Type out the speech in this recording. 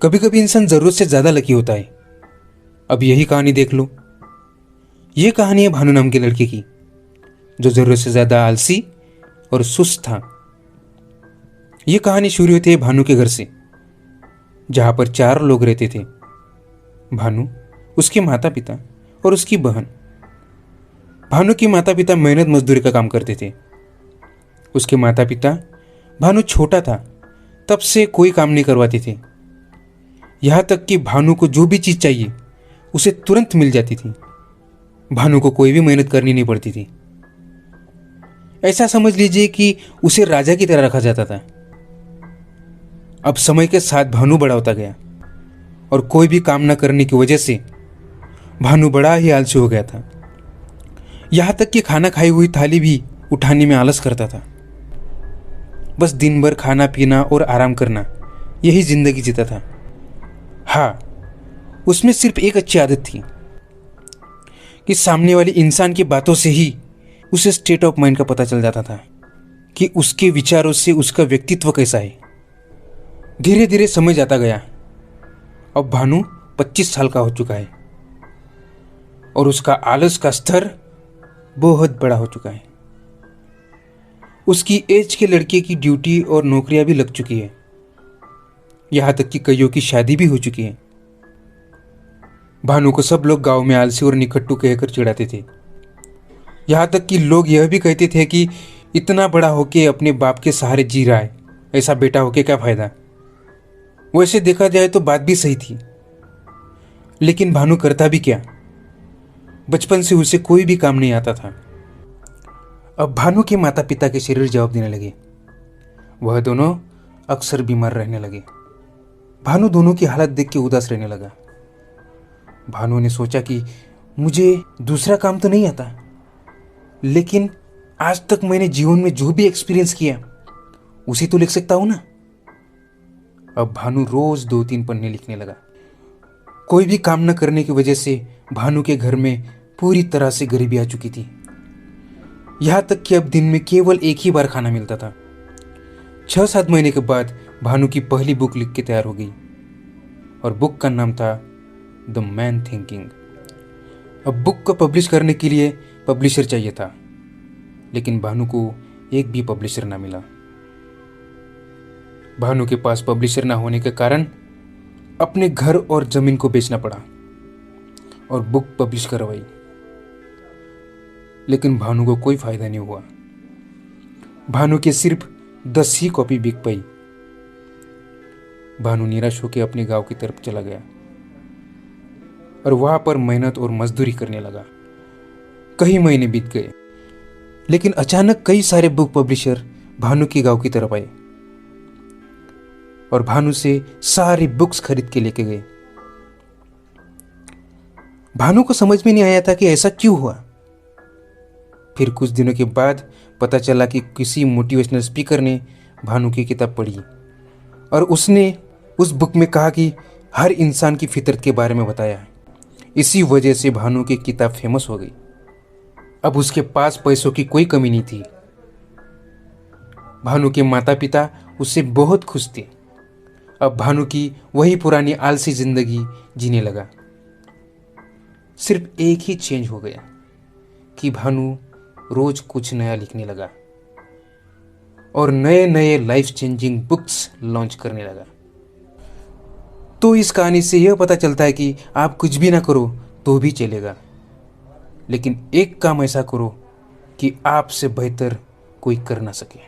कभी कभी इंसान जरूरत से ज्यादा लकी होता है। अब यही कहानी देख लो। ये कहानी है भानु नाम के लड़के की, जो जरूरत से ज्यादा आलसी और सुस्त था। ये कहानी शुरू होती है भानु के घर से, जहां पर 4 लोग रहते थे। भानु, उसके माता पिता और उसकी बहन। भानु के माता पिता मेहनत मजदूरी का काम करते थे। उसके माता पिता, भानु छोटा था तब से कोई काम नहीं करवाते थे। यहां तक कि भानु को जो भी चीज चाहिए उसे तुरंत मिल जाती थी। भानु को कोई भी मेहनत करनी नहीं पड़ती थी। ऐसा समझ लीजिए कि उसे राजा की तरह रखा जाता था। अब समय के साथ भानु बड़ा होता गया और कोई भी काम न करने की वजह से भानु बड़ा ही आलसी हो गया था। यहां तक कि खाना खाई हुई थाली भी उठाने में आलस करता था। बस दिन भर खाना पीना और आराम करना, यही जिंदगी जीता था। हाँ, उसमें सिर्फ एक अच्छी आदत थी कि सामने वाले इंसान की बातों से ही उसे स्टेट ऑफ माइंड का पता चल जाता था कि उसके विचारों से उसका व्यक्तित्व कैसा है। धीरे धीरे समय जाता गया। अब भानु 25 साल का हो चुका है और उसका आलस का स्तर बहुत बड़ा हो चुका है। उसकी एज के लड़के की ड्यूटी और नौकरियां भी लग चुकी है। यहां तक कि कईयों की शादी भी हो चुकी है। भानु को सब लोग गांव में आलसी और निकट्टू कहकर चिढ़ाते थे। यहां तक कि लोग यह भी कहते थे कि इतना बड़ा होके अपने बाप के सहारे जी रहा है, ऐसा बेटा होके क्या फायदा। वैसे देखा जाए तो बात भी सही थी, लेकिन भानु करता भी क्या। बचपन से उसे कोई भी काम नहीं आता था। अब भानु के माता पिता के शरीर जवाब देने लगे। वह दोनों अक्सर बीमार रहने लगे। भानु दोनों की हालत देख के उदास रहने लगा। भानु ने सोचा कि मुझे दूसरा काम तो नहीं आता, लेकिन आज तक मैंने जीवन में जो भी एक्सपीरियंस किया उसे तो लिख सकता हूं ना। अब भानु रोज 2-3 पन्ने लिखने लगा। कोई भी काम न करने की वजह से भानु के घर में पूरी तरह से गरीबी आ चुकी थी। यहां तक कि अब दिन में केवल एक ही बार खाना मिलता था। 6-7 महीने के बाद भानु की पहली बुक लिख के तैयार हो गई और बुक का नाम था द मैन थिंकिंग। अब बुक को पब्लिश करने के लिए पब्लिशर चाहिए था, लेकिन भानु को एक भी पब्लिशर ना मिला। भानु के पास पब्लिशर ना होने के कारण अपने घर और जमीन को बेचना पड़ा और बुक पब्लिश करवाई, लेकिन भानु को कोई फायदा नहीं हुआ। भानु के सिर्फ 10 ही कॉपी बिक पाई। भानु निराश होकर अपने गांव की तरफ चला गया और वहां पर मेहनत और मजदूरी करने लगा। कई महीने बीत गए, लेकिन अचानक कई सारे बुक पब्लिशर भानु के गांव की तरफ आए और भानु से सारी बुक्स खरीद के लेके गए। भानु को समझ में नहीं आया था कि ऐसा क्यों हुआ। फिर कुछ दिनों के बाद पता चला कि किसी मोटिवेशनल स्पीकर ने भानु की किताब पढ़ी और उसने उस बुक में कहा कि हर इंसान की फितरत के बारे में बताया है। इसी वजह से भानु की किताब फेमस हो गई। अब उसके पास पैसों की कोई कमी नहीं थी। भानु के माता पिता उससे बहुत खुश थे। अब भानु की वही पुरानी आलसी जिंदगी जीने लगा। सिर्फ एक ही चेंज हो गया कि भानु रोज कुछ नया लिखने लगा और नए नए लाइफ चेंजिंग बुक्स लॉन्च करने लगा। तो इस कहानी से यह पता चलता है कि आप कुछ भी ना करो तो भी चलेगा, लेकिन एक काम ऐसा करो कि आपसे बेहतर कोई कर ना सके।